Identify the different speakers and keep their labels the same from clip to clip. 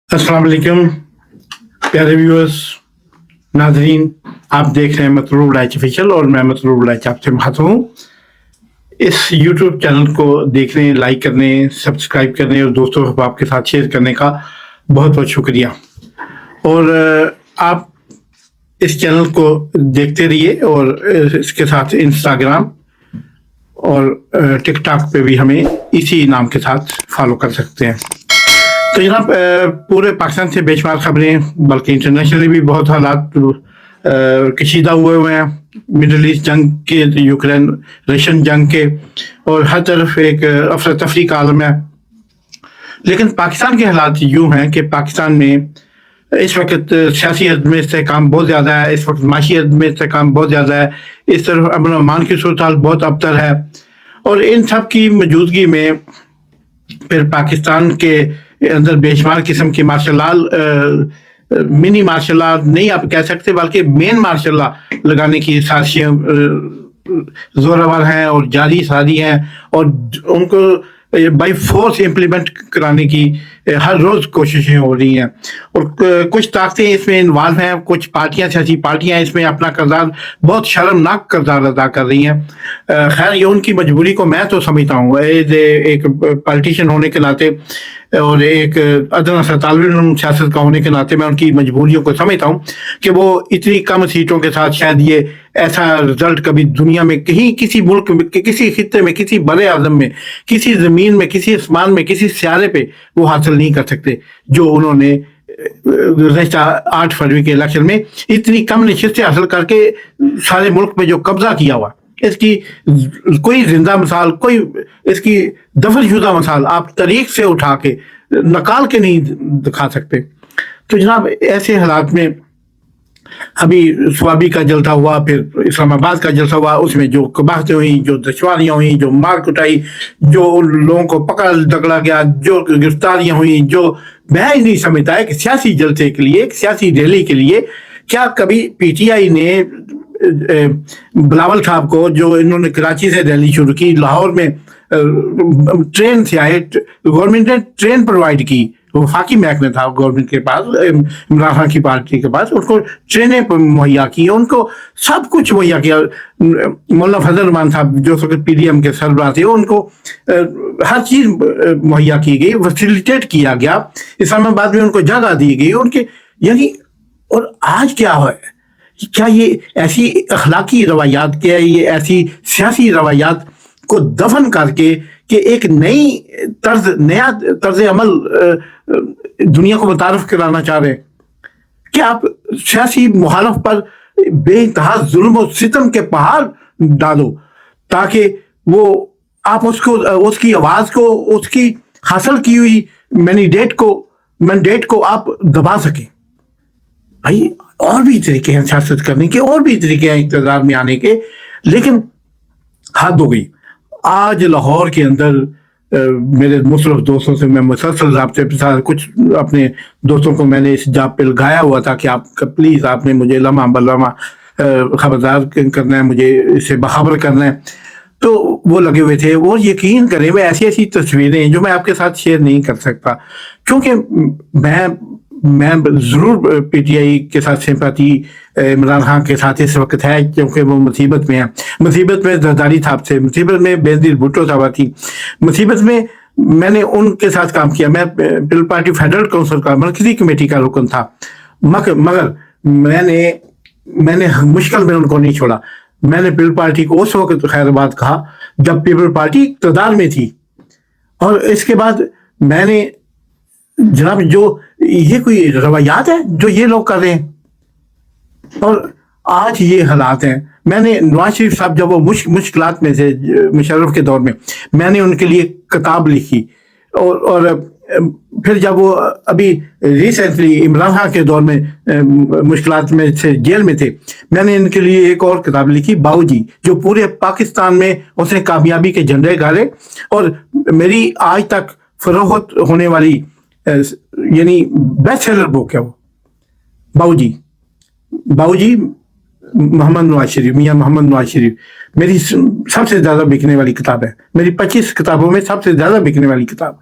Speaker 1: अस्सलाम वालेकुम प्यारे व्यूअर्स नाजरीन, आप देख रहे हैं मतलूब लाइच ऑफिशियल और मैं मतलूब लाइच आपसे बात हूँ। इस यूट्यूब चैनल को देखने, लाइक करने, सब्सक्राइब करने और दोस्तों अहबाब के साथ शेयर करने का बहुत बहुत शुक्रिया। और आप इस चैनल को देखते रहिए और इसके साथ इंस्टाग्राम और टिकटॉक पे भी हमें इसी नाम के साथ फॉलो कर सकते हैं। तो जनाब, पूरे पाकिस्तान से बेशुमार खबरें, बल्कि इंटरनेशनली भी बहुत हालात कशीदा हुए हैं। मिडल ईस्ट जंग के, यूक्रेन रशियन जंग के, और हर तरफ एक अफरा तफरी का आलम है। लेकिन पाकिस्तान के हालात यूँ हैं कि पाकिस्तान में इस वक्त सियासी अदम इस्तेहकाम बहुत ज़्यादा है, इस वक्त माशी अदम इस्तेहकाम बहुत ज़्यादा है, इस तरफ अमन अमान की सूरत हाल बहुत अबतर है। और इन सब की मौजूदगी में फिर पाकिस्तान के अंदर बेशुमार किस्म की martial law, mini martial law नहीं आप कह सकते, बल्कि मेन मार्शल लॉ लगाने की साजिशें जोरावर हैं और जारी सारी हैं, और उनको बाई फोर्स इम्प्लीमेंट कराने की हर रोज़ कोशिशें हो रही हैं। और कुछ ताकतें इसमें इन्वॉल्व हैं, कुछ पार्टियां, सियासी पार्टियां इसमें अपना किरदार, बहुत शर्मनाक किरदार अदा कर रही हैं। खैर, ये उनकी मजबूरी को मैं तो समझता हूँ, एक पॉलिटिशियन होने के नाते और एक अदना सा तालिब इल्म सियासत का होने के नाते मैं उनकी मजबूरियों को समझता हूँ कि वो इतनी कम सीटों के साथ शायद ये ऐसा रिजल्ट कभी दुनिया में कहीं, किसी मुल्क में, किसी खित्ते में, किसी बड़े आज़म में, किसी ज़मीन में, किसी आसमान में, किसी सियारे पे वो हासिल नहीं कर सकते जो उन्होंने गुज़श्ता 8 फरवरी के इलेक्शन में इतनी कम नशिस्तें हासिल करके सारे मुल्क में जो कब्जा किया हुआ। इसकी कोई जिंदा मिसाल, कोई इसकी दफनशुदा मिसाल आप तारीख से उठा के निकाल के नहीं दिखा सकते। तो जनाब, ऐसे हालात में अभी स्वाबी का जलसा हुआ, फिर इस्लामाबाद का जलसा हुआ, उसमें जो कबाहतें हुई, जो दुश्वारियाँ हुई, जो मार कुटाई, जो उन लोगों को पकड़ दगड़ा गया, जो गिरफ्तारियाँ हुई, जो मैं ही नहीं समझता है कि सियासी जलसे के लिए, एक सियासी रैली के लिए क्या कभी पीटीआई ने बिलावल साहब को, जो इन्होंने कराची से रैली शुरू की, लाहौर में ट्रेन से आए, गवर्नमेंट ने ट्रेन प्रोवाइड की, वफाकी महकमे था गवर्नमेंट के पास, इमरान खान की पार्टी के पास, उनको ट्रेनें मुहैया की, उनको सब कुछ मुहैया किया। मौलाना फजल रहमान साहब जो पीडीएम के सरबराह थे, उनको हर चीज़ मुहैया की गई, फैसिलिटेट किया गया, इस्लामाबाद में उनको जगह दी गई उनके, यानी। और आज क्या है, क्या ये ऐसी अखलाकी रवायात, क्या ये ऐसी सियासी रवायात को दफन करके कि एक नया तर्ज अमल दुनिया को मुतारफ कराना चाह रहे हैं कि आप सियासी मुखालफ पर बेइंतहा जुल्म और सितम के पहाड़ डालो, ताकि वो आप उसको, उसकी आवाज़ को, उसकी हासिल की हुई मैंडेट को आप दबा सकें। भाई, और भी तरीके हैं सियासत करने के, और भी तरीके हैं इक़्तिदार में आने के, लेकिन हद हो गई। आज लाहौर के अंदर मेरे मुख्तलिफ दोस्तों से मैं मुसलसल राब्ते के साथ, कुछ अपने दोस्तों को मैंने इस जाप पे लगाया हुआ था कि आप प्लीज़, आपने मुझे लम्हा बलम्हा खबरदार करना है, मुझे इससे बाखबर करना है। तो वो लगे हुए थे। वो यकीन करें, मैं ऐसी ऐसी तस्वीरें जो मैं आपके साथ शेयर नहीं कर सकता, क्योंकि मैं ज़रूर पीटीआई के साथ सिंपैथी इमरान खान के साथ इस वक्त है, क्योंकि वो मुसीबत में है। मुसीबत में जरदारी साहब थे, मुसीबत में बेनज़ीर भुट्टो साहब थी, मुसीबत में मैंने उनके साथ काम किया। मैं पीपल पार्टी फेडरल काउंसिल का मरकज़ी कमेटी का रुकन था, मगर मैंने मुश्किल में उनको नहीं छोड़ा। मैंने पीपल पार्टी को उस वक्त खैराबाद कहा जब पीपल पार्टी इक़्तिदार में थी, और इसके बाद मैंने, जनाब, जो ये कोई रवायात है जो ये लोग कर रहे हैं, और आज ये हालात हैं। मैंने नवाज शरीफ साहब जब वो मुश्किलात में थे मुशर्रफ के दौर में, मैंने उनके लिए किताब लिखी, और फिर जब वो अभी रिसेंटली इमरान खान के दौर में मुश्किलात में से जेल में थे, मैंने इनके लिए एक और किताब लिखी, बाऊजी, जो पूरे पाकिस्तान में उसने कामयाबी के झंडे गाड़े, और मेरी आज तक फरोख्त होने वाली यानी बेस्ट सेलर बुक है वो बाऊजी मोहम्मद नवाज शरीफ, मियाँ मोहम्मद नवाज शरीफ। मेरी सबसे ज़्यादा बिकने वाली किताब है, मेरी 25 किताबों में सबसे ज़्यादा बिकने वाली किताब।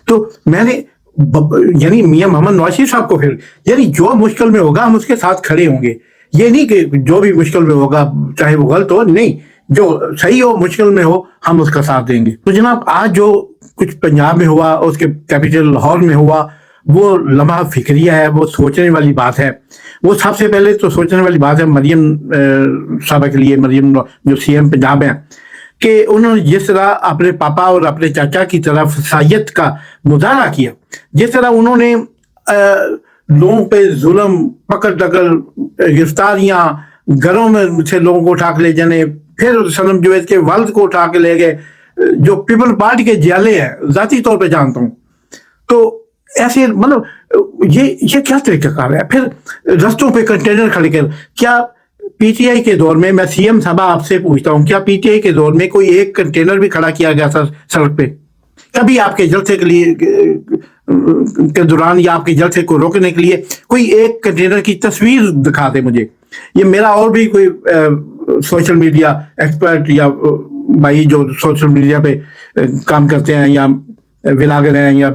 Speaker 1: तो मैंने यानी मियां मोहम्मद नवाज शरीफ साहब को फिर, यानी जो मुश्किल में होगा हम उसके साथ खड़े होंगे। ये नहीं कि जो भी मुश्किल में होगा चाहे वो गलत हो, नहीं, जो सही हो मुश्किल में हो हम उसका साथ देंगे। तो जनाब आज जो कुछ पंजाब में हुआ, उसके कैपिटल लाहौर में हुआ, वो लम्हा फिक्रिया है, वो सोचने वाली बात है। वो सबसे पहले तो सोचने वाली बात है मरियम साहबा के लिए, मरियम जो सीएम पंजाब है, कि उन्होंने जिस तरह अपने पापा और अपने चाचा की तरफ सायत का मुजाहरा किया, जिस तरह उन्होंने लोगों पे जुल्म, पकड़ दकड़, गिरफ्तारियां, घरों में से लोगों को उठा के ले जाने, फिर सनम जुवैद के वालिद को उठा के ले गए, जो पीपल पार्टी के जियाले हैं, जाती तौर पे जानता हूँ। तो ऐसे मतलब ये क्या तरीकाकार है? फिर रस्तों पे कंटेनर खड़े कर, क्या पीटीआई के दौर में, मैं सीएम साहब आपसे पूछता हूँ, क्या पीटीआई के दौर में कोई एक कंटेनर भी खड़ा किया गया था सड़क पे? कभी आपके जलसे के लिए के दौरान या आपके जलसे को रोकने के लिए कोई एक कंटेनर की तस्वीर दिखा दे मुझे। ये मेरा और भी कोई सोशल मीडिया एक्सपर्ट या भाई जो सोशल मीडिया पे काम करते हैं या व्लॉगर हैं या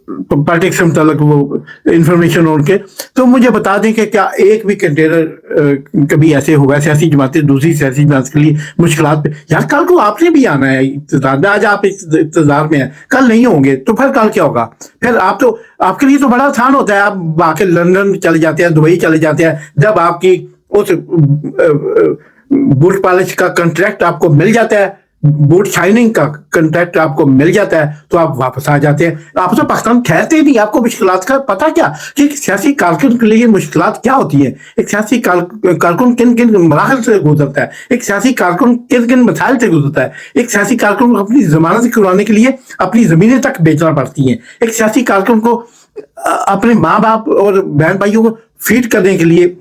Speaker 1: पॉलिटिक्स से मुताल्लिक वो इंफॉर्मेशन उनके, तो मुझे बता दें कि क्या एक भी कंटेनर कभी ऐसे हुआ, सियासी जमातें दूसरी सियासी जमात के लिए मुश्किलात पे, यार कल को आपने भी आना है इक़्तिदार में, आज आप इक़्तिदार में हैं, कल नहीं होंगे, तो फिर कल क्या होगा? फिर आप तो, आपके लिए तो बड़ा आसान होता है, आप आके लंदन चले जाते हैं, दुबई चले जाते हैं, जब आपकी उस बूट पॉलिश का कंट्रैक्ट आपको मिल जाता है, बूट शाइनिंग का कंट्रैक्ट आपको मिल जाता है, तो आप वापस आ जाते हैं। आप तो पाकिस्तान ठहरते नहीं, आपको मुश्किलात का पता क्या कि एक सियासी कारकुन के लिए मुश्किलात क्या होती है, एक सियासी कारकुन किन किन मराहल से गुजरता है, एक सियासी कारकुन किन किन मसाइल से गुजरता है, एक सियासी कारकुन को अपनी जमानत करवाने के लिए अपनी जमीनें तक बेचना पड़ती हैं, एक सियासी कारकुन को अपने माँ बाप और बहन भाइयों को फीड करने के लिए,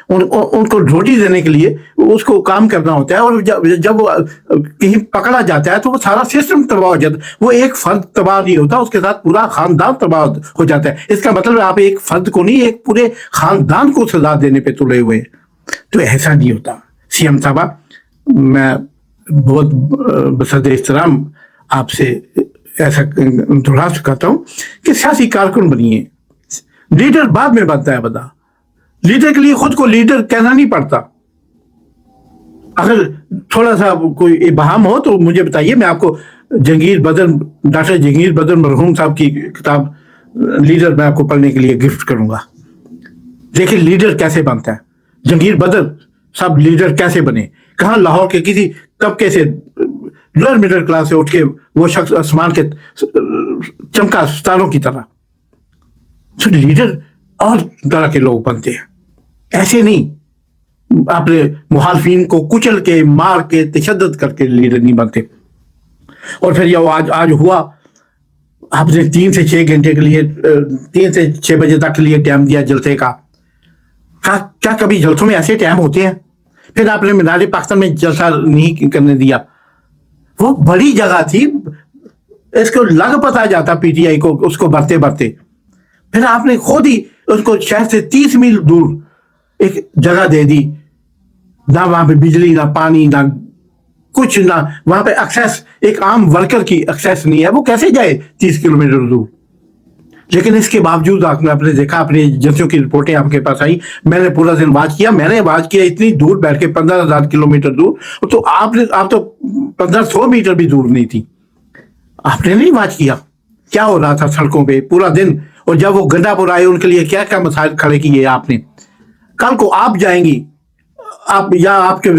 Speaker 1: उनको रोटी देने के लिए उसको काम करना होता है, और जब वो कहीं पकड़ा जाता है तो वो सारा सिस्टम तबाह हो जाता है। वो एक फर्द तबाह नहीं होता, उसके साथ पूरा खानदान तबाह हो जाता है। इसका मतलब आप एक फर्द को नहीं, एक पूरे खानदान को सजा देने पे तुले हुए। तो ऐसा नहीं होता। सीएम साहबा, मैं बहुत बसद एहतराम आपसे ऐसा दरख्वास्त करता हूँ कि सियासी कारकुन बनिए, लीडर बाद में बनता है बता, लीडर के लिए खुद को लीडर कहना नहीं पड़ता। अगर थोड़ा सा कोई इबाहम हो तो मुझे बताइए, मैं आपको जंगीर बदर, डॉक्टर जंगीर बदर मरहूम साहब की किताब लीडर मैं आपको पढ़ने के लिए गिफ्ट करूंगा। देखिए लीडर कैसे बनता है, जंगीर बदर साहब लीडर कैसे बने, कहाँ लाहौर के किसी तबके से, लोअर मिडिल क्लास से उठ के वो शख्स आसमान के चमका सितारों की तरह। तो लीडर और तरह के लोग बनते हैं, ऐसे नहीं अपने मुखालफिन को कुचल के, मार के, तशद्दुद करके लीडर नहीं बनते। और फिर ये आज हुआ, आपने 3 से 6 घंटे के लिए, 3 से 6 बजे तक के लिए टाइम दिया जलसे का। क्या कभी जलसों में ऐसे टाइम होते हैं? फिर आपने मीनार पाकिस्तान में जलसा नहीं करने दिया, वो बड़ी जगह थी, इसको लग पता जाता पीटीआई को उसको बढ़ते बढ़ते। फिर आपने खुद ही उसको शहर से 30 मील दूर एक जगह दे दी, ना वहां पे बिजली, ना पानी, ना कुछ, ना वहां पे एक्सेस, एक आम वर्कर की एक्सेस नहीं है, वो कैसे जाए 30 किलोमीटर दूर? लेकिन इसके बावजूद आपने देखा, अपनी एजेंसियों की रिपोर्टें आपके पास आई, मैंने पूरा दिन वाच किया, मैंने वाच किया इतनी दूर बैठ के 15,000 किलोमीटर दूर, तो आप तो 1500 मीटर भी दूर नहीं थी, आपने नहीं वाच किया क्या हो रहा था सड़कों पे पूरा दिन। और जब वो गंडापुर आए, उनके लिए क्या क्या मसाइल खड़े किए आपने। कल को आप जाएंगी, आप या आपके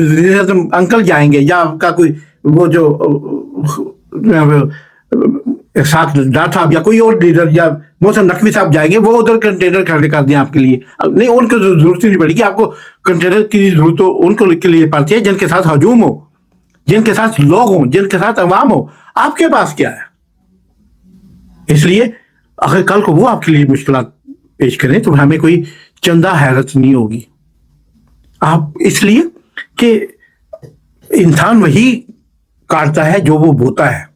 Speaker 1: अंकल जाएंगे, या आपका कोई वो जो साथ साहब या कोई और लीडर या मोहसिन नकवी साहब जाएंगे, वो उधर कंटेनर खड़े कर दें आपके लिए। नहीं, उनको जरूरत नहीं पड़ेगी, आपको कंटेनर की जरूरत तो उनको के लिए पड़ती है जिनके साथ हजूम हो, जिनके साथ लोग हों, जिनके साथ अवाम हो। आपके पास क्या है? इसलिए अगर कल को वो आपके लिए मुश्किलात पेश करें तो हमें कोई चंदा हैरत नहीं होगी। आप इसलिए कि इंसान वही काटता है जो वो बोता है।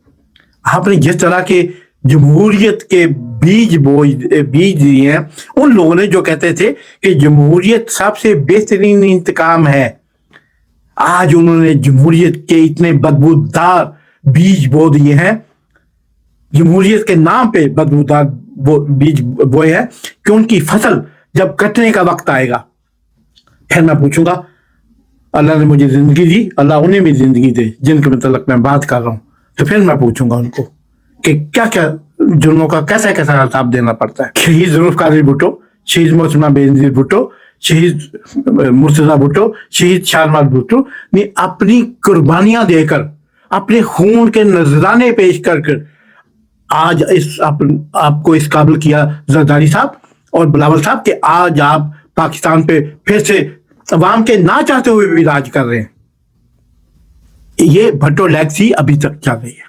Speaker 1: आपने जिस तरह के जमहूरियत के बीज दिए हैं, उन लोगों ने जो कहते थे कि जमहूरियत सबसे बेहतरीन इंतकाम है, आज उन्होंने जमहूरियत के इतने बदबूदार बीज बो दिए हैं جمہوریت کے نام پہ بدبودار بیج بوئے ہیں کہ ان کی فصل جب کٹنے کا وقت آئے گا پھر میں پوچھوں گا اللہ نے مجھے زندگی دی, اللہ انہیں بھی زندگی دے جن کے متعلق میں بات کر رہا ہوں, تو پھر میں پوچھوں گا ان کو کہ کیا کیا جرموں کا کیسا کیسا حساب دینا پڑتا ہے. شہید ذوالفقار بھٹو, شہید محترمہ بینظیر بھٹو, شہید مرتضیٰ بھٹو, شہید شالمار بھٹو نے اپنی قربانیاں دے کر, اپنے خون کے نذرانے پیش کر آج آپ کو اس قابل کیا زرداری صاحب اور بلاول صاحب کہ آج آپ پاکستان پہ پھر سے عوام کے نہ چاہتے ہوئے بھی راج کر رہے ہیں. یہ بھٹو لیگسی ابھی تک چل رہی ہے.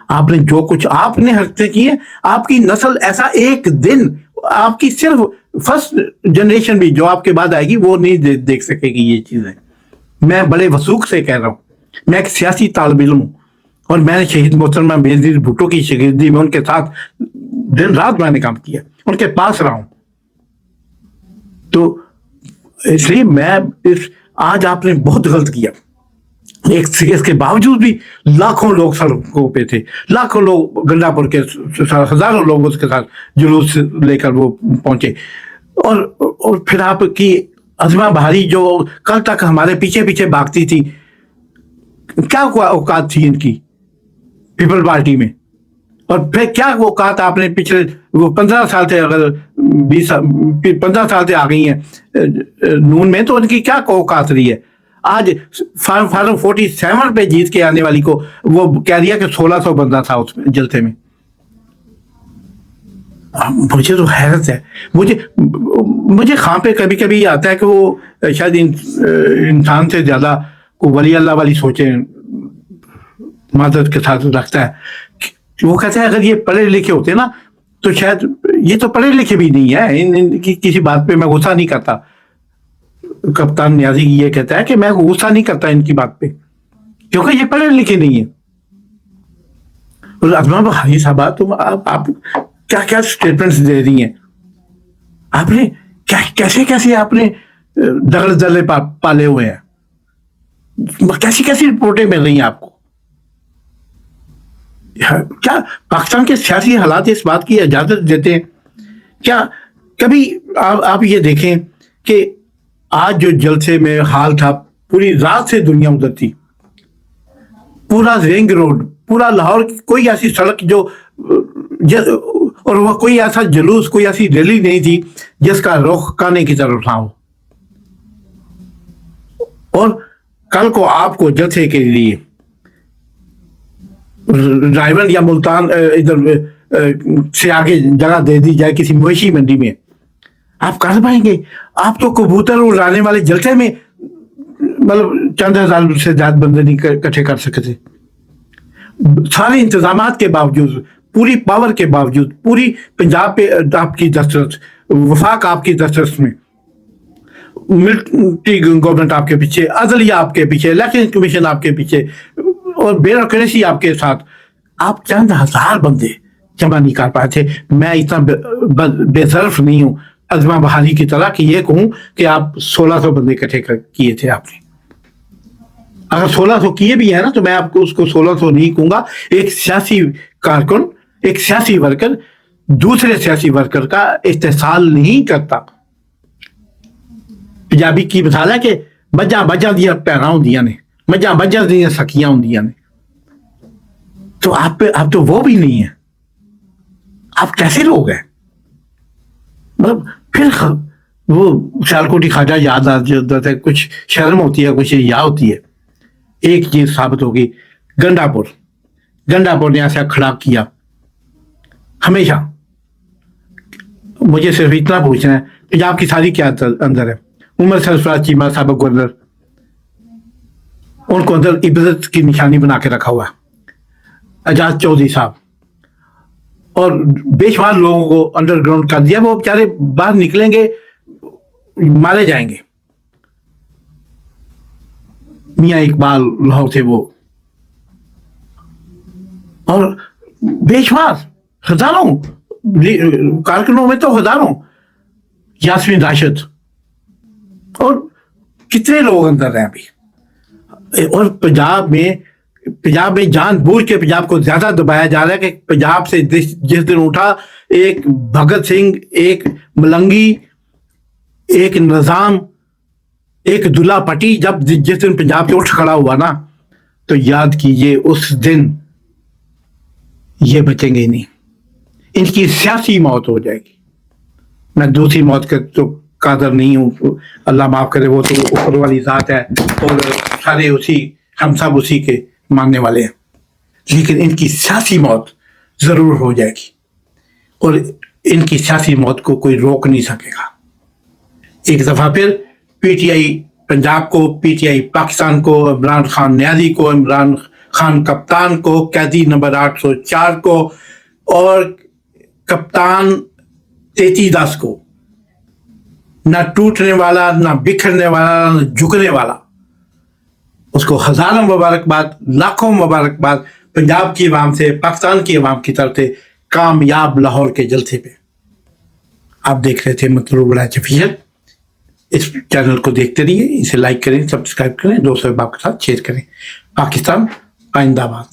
Speaker 1: آپ نے جو کچھ آپ نے حرکتیں کی ہیں, آپ کی نسل ایسا ایک دن, آپ کی صرف فرسٹ جنریشن بھی جو آپ کے بعد آئے گی وہ نہیں دیکھ سکے گی یہ چیزیں. میں بڑے وثوق سے کہہ رہا ہوں, میں ایک سیاسی طالب علم ہوں اور میں نے شہید محترمہ بینظیر بھٹو کی شاگردی میں ان کے ساتھ دن رات میں نے کام کیا, ان کے پاس رہا ہوں. تو اس لیے آج آپ نے بہت غلط کیا. اس کے باوجود بھی لاکھوں لوگ سڑکوں پہ تھے, لاکھوں لوگ گنڈا پور کے ہزاروں لوگ اس کے ساتھ جلوس لے کر وہ پہنچے. اور پھر آپ کی عظمہ بہاری جو کل تک ہمارے پیچھے پیچھے بھاگتی تھی, کیا اوقات تھی ان کی پیپل پارٹی میں, اور پھر کیا اوقات آپ نے پچھلے وہ 15 سال سے, اگر 15 سال سے آ گئی ہیں نون میں, تو ان کی کیا اوقات رہی ہے. آج فارم 47 پہ جیت کے آنے والی کو وہ کہہ رہی ہے کہ 1600 بندہ تھا اس جلسے میں. مجھے تو حیرت ہے, مجھے خواہ پہ کبھی کبھی آتا ہے کہ وہ شاید انسان سے زیادہ ولی اللہ والی سوچیں معذرت کے ساتھ رکھتا ہے. وہ کہتے ہیں اگر یہ پڑھے لکھے ہوتے نا تو شاید, یہ تو پڑھے لکھے بھی نہیں ہے, ان کی کسی بات پہ میں غصہ نہیں کرتا. کپتان نیازی یہ کہتا ہے کہ میں غصہ نہیں کرتا ان کی بات پہ کیونکہ یہ پڑھے لکھے نہیں ہیں. عظمہ بہاری صاحبہ, تم آپ کیا کیا اسٹیٹمنٹس دے رہی ہیں, آپ نے کیسے آپ نے دغل دلے پالے ہوئے ہیں, کیسی رپورٹیں مل رہی ہیں آپ کو. کیا پاکستان کے سیاسی حالات اس بات کی اجازت دیتے ہیں؟ کیا کبھی آپ یہ دیکھیں کہ آج جو جلسے میں حال تھا, پوری رات سے دنیا ادھر تھی, پورا رنگ روڈ, پورا لاہور کی کوئی ایسی سڑک اور وہ کوئی ایسا جلوس, کوئی ایسی ریلی نہیں تھی جس کا رخ کانے کی طرف نہ ہو. اور کل کو آپ کو جلسے کے لیے رائیون یا ملتان ادھر سے آگے جگہ دے دی جائے کسی مویشی منڈی میں, آپ کر پائیں گے؟ آپ تو کبوتر اڑانے والے جلسے میں مطلب چند ہزار سے زیادہ بندے نہیں اکٹھے کر سکتے. سارے انتظامات کے باوجود, پوری پاور کے باوجود, پوری پنجاب پہ آپ کی دسترس, وفاق آپ کی دسترس میں, ملٹری گورنمنٹ آپ کے پیچھے, عدلیہ آپ کے پیچھے, الیکشن کمیشن آپ کے پیچھے, اور بیوروکریسی آپ کے ساتھ, آپ چند ہزار بندے جمع نہیں کر پائے تھے. میں اتنا بے ظرف نہیں ہوں عظمہ بہاری کی طرح کہ یہ کہوں کہ آپ 1600 بندے اکٹھے کیے تھے آپ نے. اگر 1600 کیے بھی ہیں نا تو میں آپ کو اس کو 1600 نہیں کہوں گا. ایک سیاسی کارکن, ایک سیاسی ورکر دوسرے سیاسی ورکر کا استحصال نہیں کرتا. پنجابی کی مثال ہے کہ مجھاں بجاں دیا پیراں ہوندیاں نے, مجھاں بجاں دیا سکیاں ہوندیاں نے. تو آپ تو وہ بھی نہیں ہیں. آپ کیسے لوگ ہیں؟ مطلب پھر وہ سیالکوٹی خواجہ یاد آ جاتا ہے, کچھ شرم ہوتی ہے, کچھ یا ہوتی ہے. ایک چیز ثابت ہوگی, گنڈا پور نے ایسا کھڑا کیا ہمیشہ. مجھے صرف اتنا پوچھنا ہے, پنجاب کی ساری کیا اندر ہے. عمر سرفراز چیمہ سابق گورنر, ان کو اندر عبادت کی نشانی بنا کے رکھا ہوا ہے. اعجاز چودھری صاحب اور بے شمار لوگوں کو انڈر گراؤنڈ کر دیا. وہ بیچارے باہر نکلیں گے مارے جائیں گے. میاں اقبال لاہور تھے وہ, اور بے شمار ہزاروں کارکنوں میں تو ہزاروں, یاسمین راشد, اور کتنے لوگ اندر ہیں ابھی. اور پنجاب میں पंजाब में जानबूझ के पंजाब को ज्यादा दबाया जा रहा है कि पंजाब से जिस दिन उठा एक भगत सिंह, एक मलंगी, एक निजाम, एक दुल्ला पट्टी, जब जिस दिन पंजाब से उठ खड़ा हुआ ना, तो याद कीजिए उस दिन ये बचेंगे नहीं, इनकी सियासी मौत हो जाएगी। मैं दूसरी मौत के तो कादर नहीं हूँ, अल्लाह माफ करे, वो तो ऊपर वाली जात है और सारे उसी, हम सब उसी के मानने वाले हैं, लेकिन इनकी सियासी मौत जरूर हो जाएगी और इनकी सियासी मौत को कोई रोक नहीं सकेगा। एक दफा फिर पीटीआई पंजाब को, पीटीआई पाकिस्तान को, इमरान खान न्याजी को, इमरान खान कप्तान को, कैदी नंबर 804 को और कप्तान 3310 को, ना टूटने वाला, ना बिखरने वाला, ना झुकने वाला, उसको हजारों मुबारकबाद, लाखों मुबारकबाद पंजाब की आवाम से, पाकिस्तान की आवाम की तरफ से कामयाब लाहौर के जलसे पे। आप देख रहे थे मतलूब राज ऑफिशियल। इस चैनल को देखते रहिए, इसे लाइक करें, सब्सक्राइब करें, दोस्तों के साथ शेयर करें। पाकिस्तान जिंदाबाद।